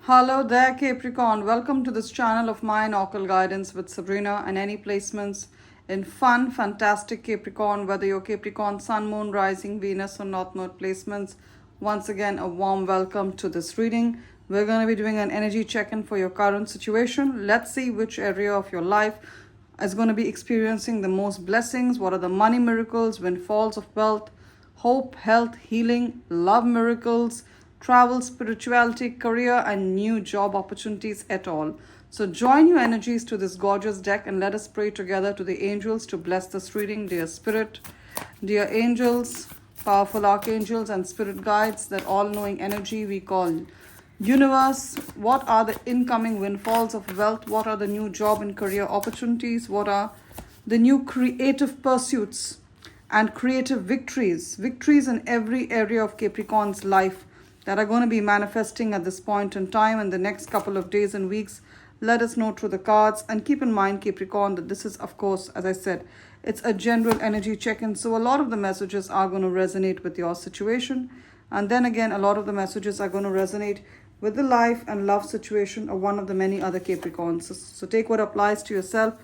Hello there, Capricorn. Welcome to this channel of mine, Occult Guidance with Sabrina, and any placements in fun, fantastic Capricorn, whether you're Capricorn, Sun, Moon, Rising, Venus, or North Node placements. Once again, a warm welcome to this reading. We're going to be doing an energy check-in for your current situation. Let's see which area of your life is going to be experiencing the most blessings. What are the money miracles, windfalls of wealth, hope, health, healing, love miracles, travel, spirituality, career, and new job opportunities at all. So join your energies to this gorgeous deck and let us pray together to the angels to bless this reading. Dear Spirit, dear angels, powerful archangels and spirit guides, that all-knowing energy we call universe, what are the incoming windfalls of wealth? What are the new job and career opportunities? What are the new creative pursuits and creative victories in every area of Capricorn's life that are going to be manifesting at this point in time in the next couple of days and weeks? Let us know through the cards. And keep in mind, Capricorn, that this is, of course, as I said, it's a general energy check-in. So a lot of the messages are going to resonate with your situation. And then again, a lot of the messages are going to resonate with the life and love situation of one of the many other Capricorns. So take what applies to yourself.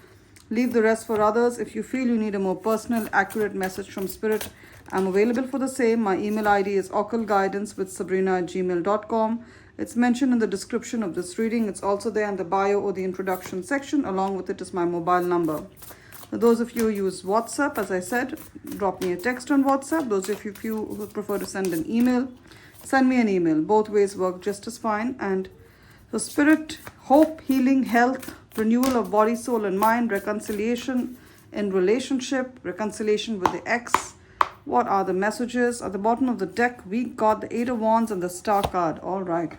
Leave the rest for others. If you feel you need a more personal, accurate message from Spirit, I'm available for the same. My email ID is occultguidancewithsabrina@gmail.com. It's mentioned in the description of this reading. It's also there in the bio or the introduction section. Along with it is my mobile number. For those of you who use WhatsApp, as I said, drop me a text on WhatsApp. Those of you who prefer to send an email, send me an email. Both ways work just as fine. And so Spirit, hope, healing, health, renewal of body, soul, and mind, reconciliation in relationship, reconciliation with the ex. What are the messages? At the bottom of the deck, we got the Eight of Wands and the Star card. All right.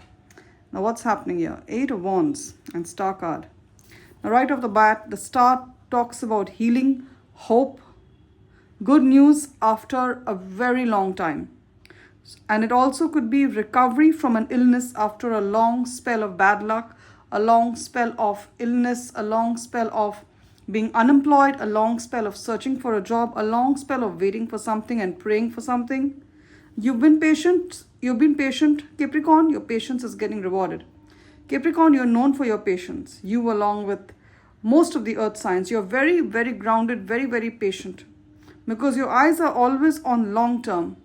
Now, what's happening here? Eight of Wands and Star card. Now, right off the bat, the Star talks about healing, hope, good news after a very long time. And it also could be recovery from an illness after a long spell of bad luck, a long spell of illness, a long spell of being unemployed, a long spell of searching for a job, a long spell of waiting for something and praying for something. You've been patient, Capricorn. Your patience is getting rewarded. Capricorn, you're known for your patience. You, along with most of the earth signs, you're very, very grounded, very, very patient, because your eyes are always on long term.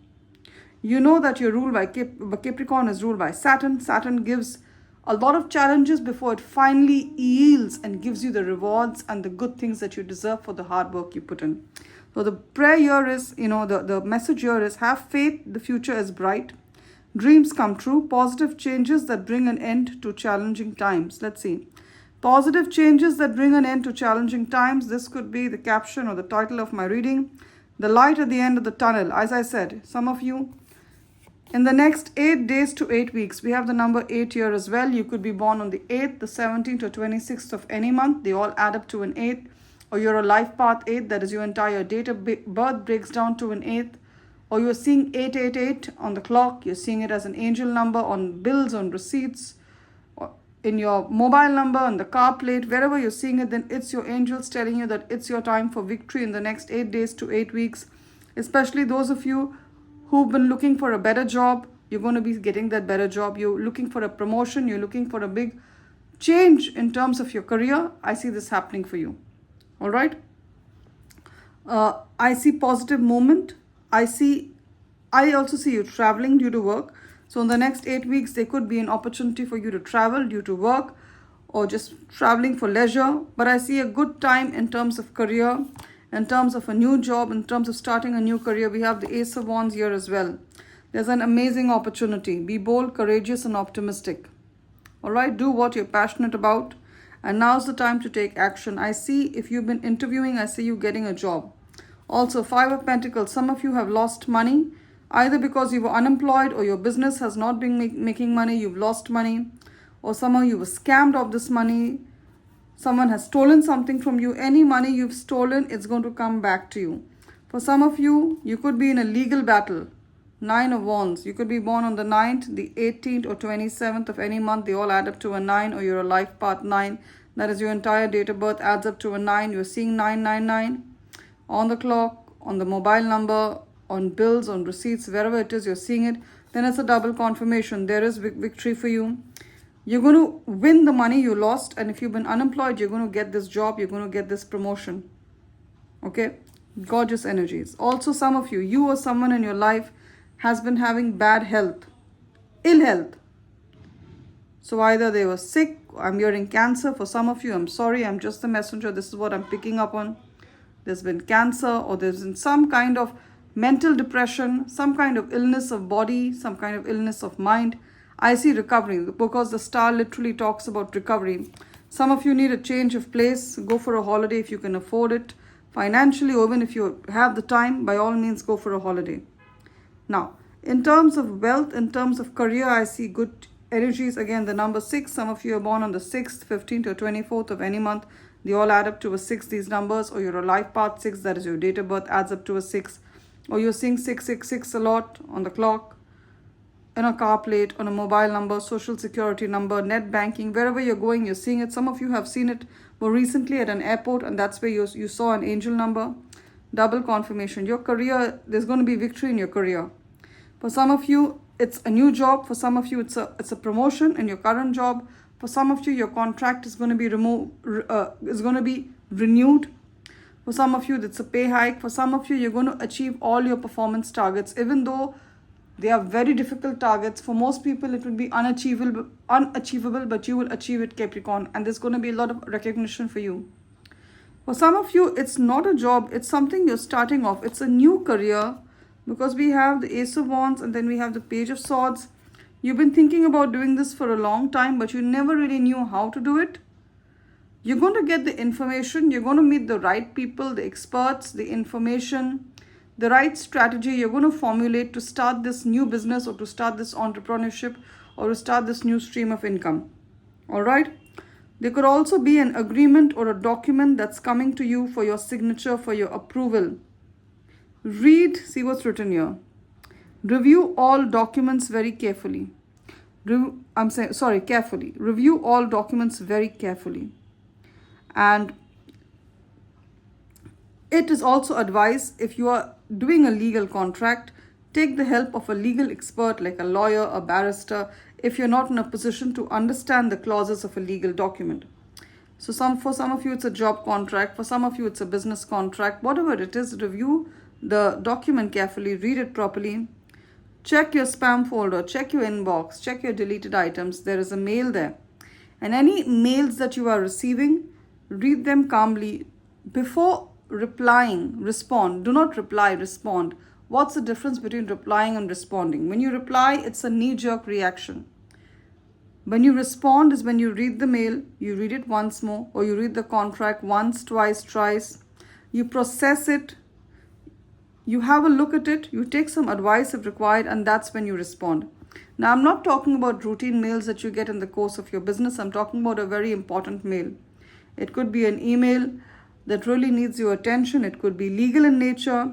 You know that you're ruled by Capricorn is ruled by Saturn. Saturn gives a lot of challenges before it finally yields and gives you the rewards and the good things that you deserve for the hard work you put in. So the prayer here is, the message here is, have faith, the future is bright. Dreams come true, positive changes that bring an end to challenging times. Let's see. Positive changes that bring an end to challenging times. This could be the caption or the title of my reading. The light at the end of the tunnel. As I said, some of you, in the next 8 days to 8 weeks, we have the number 8 here as well. You could be born on the 8th, the 17th, or 26th of any month. They all add up to an 8th. Or you're a life path 8, that is your entire date of birth breaks down to an 8th. Or you're seeing 888 on the clock. You're seeing it as an angel number on bills, on receipts, or in your mobile number, on the car plate. Wherever you're seeing it, then it's your angels telling you that it's your time for victory in the next 8 days to 8 weeks. Especially those of you who've been looking for a better job, you're going to be getting that better job. You're looking for a promotion. You're looking for a big change in terms of your career. I see this happening for you. All right. I see positive movement. I also see you traveling due to work. So in the next 8 weeks, there could be an opportunity for you to travel due to work or just traveling for leisure. But I see a good time in terms of career, in terms of a new job, in terms of starting a new career. We have the Ace of Wands here as well. There's an amazing opportunity. Be bold, courageous, and optimistic. All right, do what you're passionate about. And now's the time to take action. I see, if you've been interviewing, I see you getting a job. Also, Five of Pentacles. Some of you have lost money, either because you were unemployed or your business has not been making money. You've lost money. Or some of you were scammed of this money. Someone has stolen something from you. Any money you've stolen, it's going to come back to you. For some of you, you could be in a legal battle. Nine of Wands. You could be born on the 9th, the 18th, or 27th of any month. They all add up to a 9, or you're a life path 9. That is your entire date of birth adds up to a 9. You're seeing 999 on the clock, on the mobile number, on bills, on receipts, wherever it is you're seeing it. Then it's a double confirmation. There is victory for you. You're going to win the money you lost, and if you've been unemployed, you're going to get this job, you're going to get this promotion. Okay, gorgeous energies. Also, some of you or someone in your life has been having bad health, ill health. So either they were sick, I'm hearing cancer. For some of you, I'm sorry, I'm just the messenger. This is what I'm picking up on. There's been cancer, or there's been some kind of mental depression, some kind of illness of body, some kind of illness of mind. I see recovery because the star literally talks about recovery. Some of you need a change of place. Go for a holiday if you can afford it. Financially, or even if you have the time, by all means, go for a holiday. Now, in terms of wealth, in terms of career, I see good energies. Again, the number 6. Some of you are born on the 6th, 15th, or 24th of any month. They all add up to a 6, these numbers. Or you're a life path 6, that is your date of birth, adds up to a 6. Or you're seeing 666 a lot on the clock, in a car plate, on a mobile number, social security number, net banking, wherever you're going, you're seeing it. Some of you have seen it more recently at an airport, and that's where you saw an angel number. Double confirmation. Your career, there's going to be victory in your career. For some of you, it's a new job. For some of you, it's a promotion in your current job. For some of you, your contract is going to be renewed. For some of you, it's a pay hike. For some of you, you're going to achieve all your performance targets, even though they are very difficult targets. For most people, it will be unachievable, but you will achieve it, Capricorn. And there's going to be a lot of recognition for you. For some of you, it's not a job. It's something you're starting off. It's a new career, because we have the Ace of Wands and then we have the Page of Swords. You've been thinking about doing this for a long time, but you never really knew how to do it. You're going to get the information. You're going to meet the right people, the experts, the information, the right strategy you're going to formulate to start this new business, or to start this entrepreneurship, or to start this new stream of income. All right. There could also be an agreement or a document that's coming to you for your signature, for your approval. Read, see what's written here. Review all documents very carefully. Carefully. Review all documents very carefully. And it is also advised, if you are doing a legal contract, take the help of a legal expert like a lawyer, a barrister, if you're not in a position to understand the clauses of a legal document. So for some of you, it's a job contract. For some of you, it's a business contract. Whatever it is, review the document carefully, read it properly. Check your spam folder, check your inbox, check your deleted items. There is a mail there. And any mails that you are receiving, read them calmly. Before replying, respond. Do not reply, respond. What's the difference between replying and responding? When you reply, it's a knee-jerk reaction. When you respond is when you read the mail, you read it once more, or you read the contract once, twice, thrice. You process it. You have a look at it. You take some advice if required, and that's when you respond. Now, I'm not talking about routine mails that you get in the course of your business. I'm talking about a very important mail. It could be an email that really needs your attention. It could be legal in nature.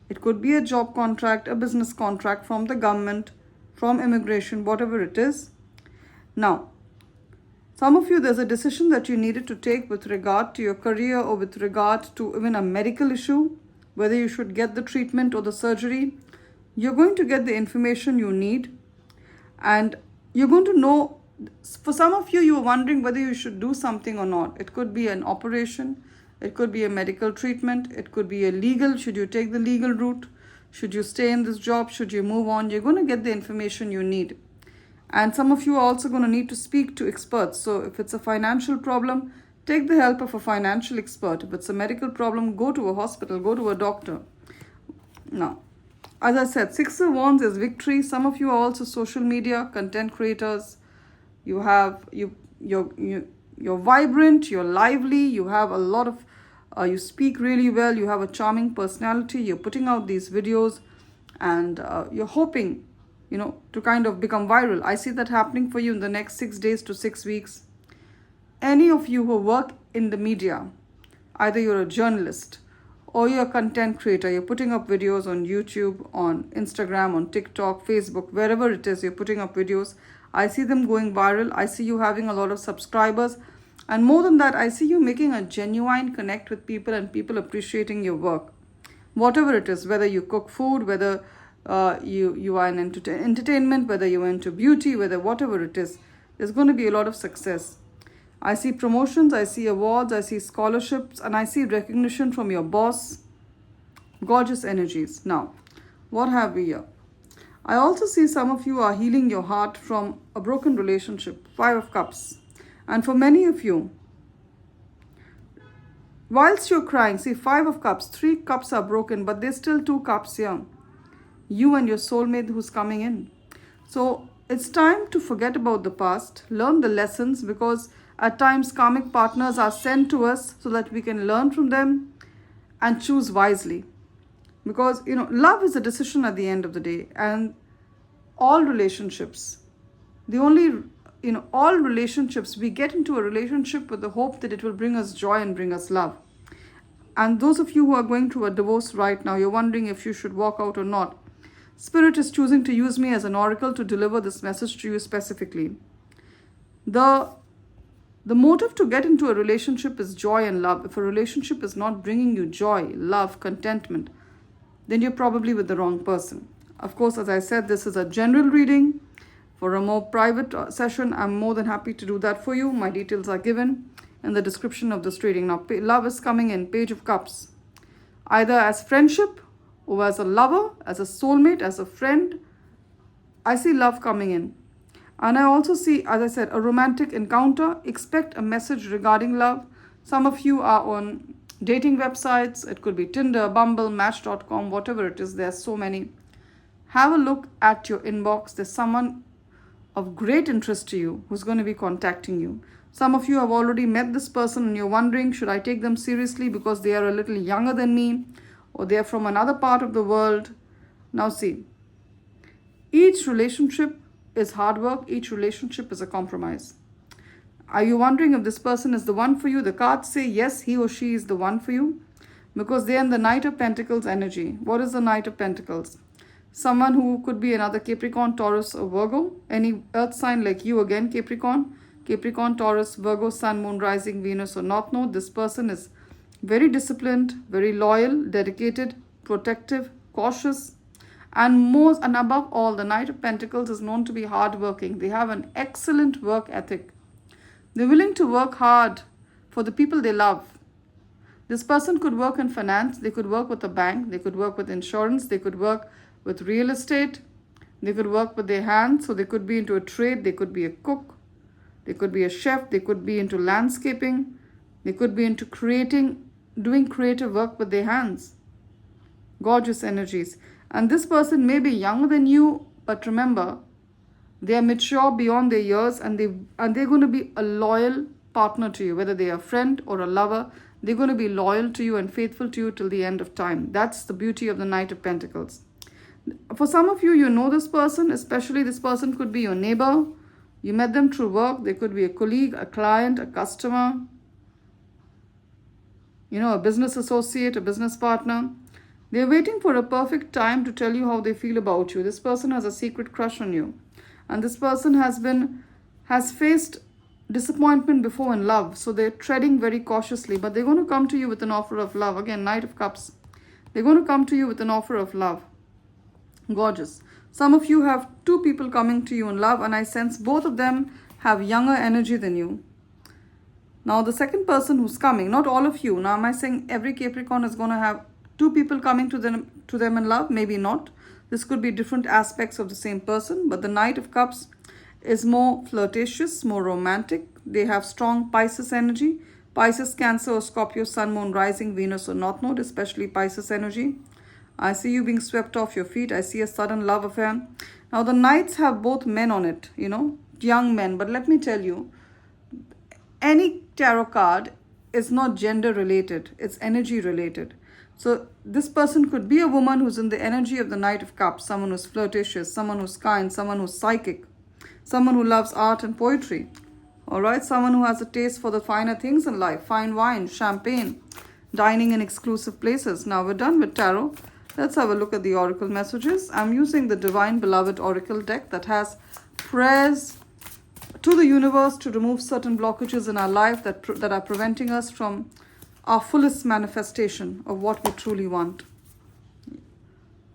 It could be a job contract, a business contract from the government, from immigration, whatever it is. Now, some of you, there's a decision that you needed to take with regard to your career, or with regard to even a medical issue, whether you should get the treatment or the surgery. You're going to get the information you need, and you're going to know. For some of you, you are wondering whether you should do something or not. It could be an operation. It could be a medical treatment. It could be a legal. Should you take the legal route? Should you stay in this job? Should you move on? You're going to get the information you need. And some of you are also going to need to speak to experts. So if it's a financial problem, take the help of a financial expert. If it's a medical problem, go to a hospital, go to a doctor. Now, as I said, 6 of Wands is victory. Some of you are also social media content creators. You're vibrant, you're lively, you have a lot of, you speak really well, you have a charming personality, you're putting out these videos, and you're hoping, to kind of become viral. I see that happening for you in the next 6 days to 6 weeks. Any of you who work in the media, either you're a journalist or you're a content creator, you're putting up videos on YouTube, on Instagram, on TikTok, Facebook, wherever it is, you're putting up videos. I see them going viral. I see you having a lot of subscribers. And more than that, I see you making a genuine connect with people, and people appreciating your work. Whatever it is, whether you cook food, whether you are in entertainment, whether you're into beauty, whatever it is, There's going to be a lot of success. I see promotions, I see awards, I see scholarships, and I see recognition from your boss. Gorgeous energies. Now, what have we here? I also see some of you are healing your heart from a broken relationship. 5 of Cups. And for many of you, whilst you're crying, see 5 of Cups, 3 cups are broken, but there's still 2 cups here. You and your soulmate who's coming in. So it's time to forget about the past, learn the lessons, because at times karmic partners are sent to us so that we can learn from them and choose wisely. Because, love is a decision at the end of the day. And all relationships, all relationships, we get into a relationship with the hope that it will bring us joy and bring us love. And those of you who are going through a divorce right now, you're wondering if you should walk out or not. Spirit is choosing to use me as an oracle to deliver this message to you specifically. The motive to get into a relationship is joy and love. If a relationship is not bringing you joy, love, contentment, then you're probably with the wrong person. Of course, as I said, this is a general reading. For a more private session, I'm more than happy to do that for you. My details are given in the description of this reading. Now, love is coming in, Page of Cups. Either as friendship, or as a lover, as a soulmate, as a friend. I see love coming in. And I also see, as I said, a romantic encounter. Expect a message regarding love. Some of you are on dating websites. It could be Tinder, Bumble, Match.com, whatever it is. There's so many. Have a look at your inbox. There's someone of great interest to you who's going to be contacting you. Some of you have already met this person and you're wondering, should I take them seriously because they are a little younger than me, or they're from another part of the world? Now see, each relationship is hard work. Each relationship is a compromise. Are you wondering if this person is the one for you? The cards say yes, he or she is the one for you, because they're in the Knight of Pentacles energy. What is the Knight of Pentacles? Someone who could be another Capricorn, Taurus, or Virgo. Any earth sign like you again, Capricorn. Capricorn, Taurus, Virgo, Sun, Moon, Rising, Venus, or North Node. This person is very disciplined, very loyal, dedicated, protective, cautious, and above all, the Knight of Pentacles is known to be hardworking. They have an excellent work ethic. They're willing to work hard for the people they love. This person could work in finance, they could work with a bank, they could work with insurance, they could work with real estate, they could work with their hands, so they could be into a trade, they could be a cook, they could be a chef, they could be into landscaping, they could be into doing creative work with their hands. Gorgeous energies. And this person may be younger than you, but remember, they are mature beyond their years, and they're going to be a loyal partner to you, whether they are a friend or a lover. They're going to be loyal to you and faithful to you till the end of time. That's the beauty of the Knight of Pentacles. For some of you, you know this person, especially this person could be your neighbor. You met them through work. They could be a colleague, a client, a customer, a business associate, a business partner. They're waiting for a perfect time to tell you how they feel about you. This person has a secret crush on you. And this person has faced disappointment before in love. So they're treading very cautiously. But they're going to come to you with an offer of love. Again, Knight of Cups. They're going to come to you with an offer of love. Gorgeous. Some of you have 2 people coming to you in love. And I sense both of them have younger energy than you. Now the second person who's coming, not all of you. Now am I saying every Capricorn is going to have 2 people coming to them in love? Maybe not. This could be different aspects of the same person. But the Knight of Cups is more flirtatious, more romantic. They have strong Pisces energy. Pisces, Cancer, or Scorpio, Sun, Moon, Rising, Venus, or North Node, especially Pisces energy. I see you being swept off your feet. I see a sudden love affair. Now the Knights have both men on it, young men. But let me tell you, any tarot card is not gender related. It's energy related. So this person could be a woman who's in the energy of the Knight of Cups, someone who's flirtatious, someone who's kind, someone who's psychic, someone who loves art and poetry. All right, someone who has a taste for the finer things in life, fine wine, champagne, dining in exclusive places. Now we're done with tarot. Let's have a look at the oracle messages. I'm using the Divine Beloved Oracle deck that has prayers to the universe to remove certain blockages in our life that are preventing us from our fullest manifestation of what we truly want.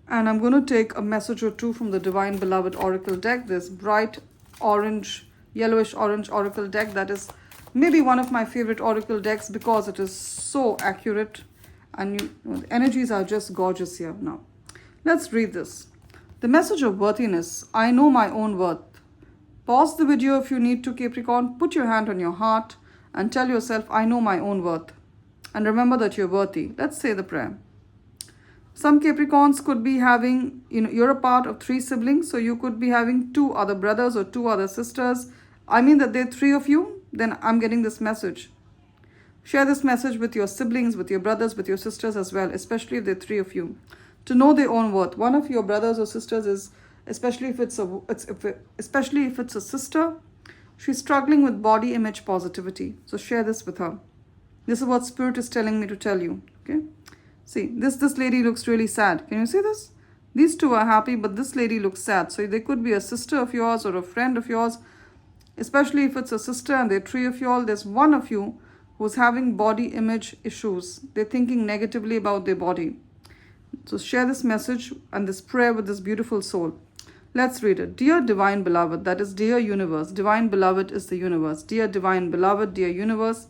And I'm going to take a message or 2 from the Divine Beloved Oracle deck. This bright orange yellowish orange oracle deck. That is maybe one of my favorite oracle decks because it is so accurate and the energies are just gorgeous here. Now, let's read this. The message of worthiness. I know my own worth. Pause the video if you need to, Capricorn. Put your hand on your heart and tell yourself, I know my own worth. And remember that you're worthy. Let's say the prayer. Some Capricorns could be having, you're a part of 3 siblings. So you could be having 2 other brothers or 2 other sisters. I mean that there are 3 of you. Then I'm getting this message. Share this message with your siblings, with your brothers, with your sisters as well. Especially if there are 3 of you. To know their own worth. One of your brothers or sisters is, especially if it's a sister, she's struggling with body image positivity. So share this with her. This is what Spirit is telling me to tell you. Okay. See, this lady looks really sad. Can you see this? These 2 are happy, but this lady looks sad. So there could be a sister of yours or a friend of yours. Especially if it's a sister and there are 3 of you all. There's one of you who's having body image issues. They're thinking negatively about their body. So share this message and this prayer with this beautiful soul. Let's read it. Dear Divine Beloved, that is dear universe. Divine Beloved is the universe. Dear Divine Beloved, dear universe,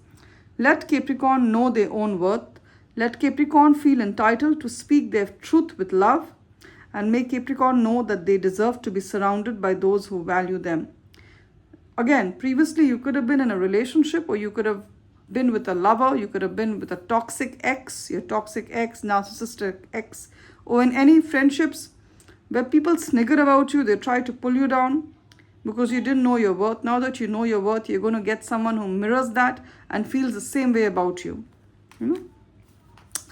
let Capricorn know their own worth. Let Capricorn feel entitled to speak their truth with love. And make Capricorn know that they deserve to be surrounded by those who value them. Again, previously you could have been in a relationship or you could have been with a lover. You could have been with a toxic ex, your toxic ex, narcissistic ex, or in any friendships where people snigger about you, they try to pull you down because you didn't know your worth. Now that you know your worth, you're going to get someone who mirrors that and feels the same way about you.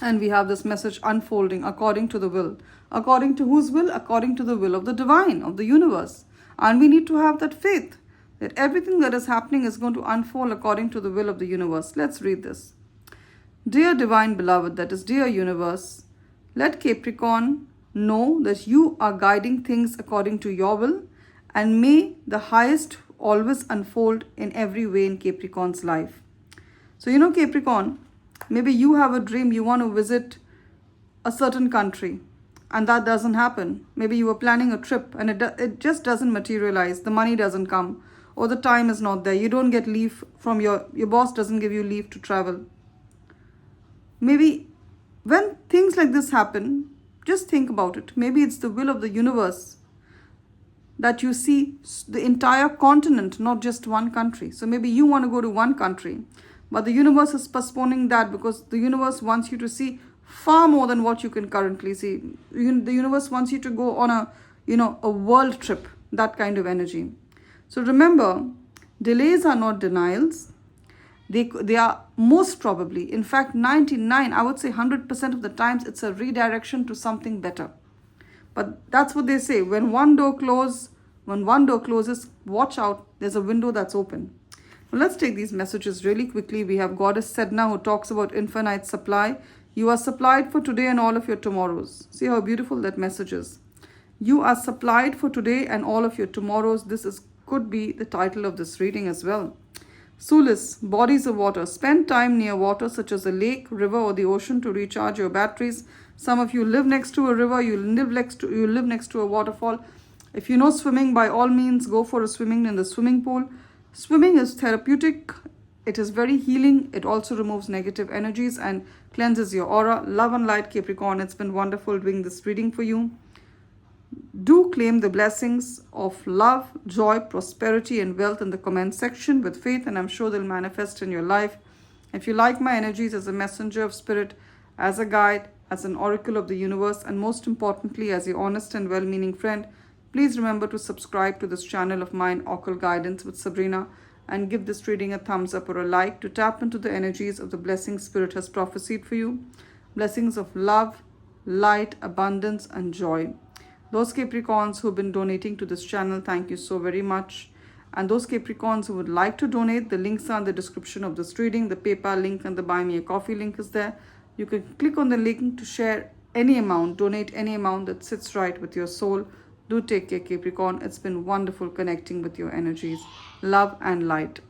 And we have this message unfolding according to the will. According to whose will? According to the will of the divine, of the universe. And we need to have that faith that everything that is happening is going to unfold according to the will of the universe. Let's read this. Dear Divine Beloved, that is dear universe, let Capricorn know that you are guiding things according to your will, and may the highest always unfold in every way in Capricorn's life. So Capricorn, maybe you have a dream, you want to visit a certain country and that doesn't happen. Maybe you were planning a trip and it just doesn't materialize. The money doesn't come or the time is not there. You don't get leave from your boss doesn't give you leave to travel. Maybe when things like this happen, just think about it. Maybe it's the will of the universe that you see the entire continent, not just one country. So maybe you want to go to one country, but the universe is postponing that because the universe wants you to see far more than what you can currently see. The universe wants you to go on a world trip, that kind of energy. So remember, delays are not denials. They are most probably, in fact, 99, I would say 100% of the times, it's a redirection to something better. But that's what they say. When one door closes, watch out, there's a window that's open. Now let's take these messages really quickly. We have Goddess Sedna who talks about infinite supply. You are supplied for today and all of your tomorrows. See how beautiful that message is. You are supplied for today and all of your tomorrows. Could be the title of this reading as well. Solace, bodies of water. Spend time near water such as a lake, river or the ocean to recharge your batteries. Some of you live next to a river, you live next to a waterfall. If you know swimming, by all means go for a swimming in the swimming pool. Swimming is therapeutic. It is very healing. It also removes negative energies and cleanses your aura. Love and light, Capricorn. It's been wonderful doing this reading for you. Do claim the blessings of love, joy, prosperity and wealth in the comment section with faith, and I'm sure they'll manifest in your life. If you like my energies as a messenger of spirit, as a guide, as an oracle of the universe, and most importantly as your honest and well-meaning friend, please remember to subscribe to this channel of mine, Occult Guidance with Sabrina, and give this reading a thumbs up or a like to tap into the energies of the blessings spirit has prophesied for you. Blessings of love, light, abundance and joy. Those Capricorns who have been donating to this channel, thank you so very much. And those Capricorns who would like to donate, the links are in the description of this reading. The PayPal link and the Buy Me a Coffee link is there. You can click on the link to share any amount, donate any amount that sits right with your soul. Do take care, Capricorn. It's been wonderful connecting with your energies. Love and light.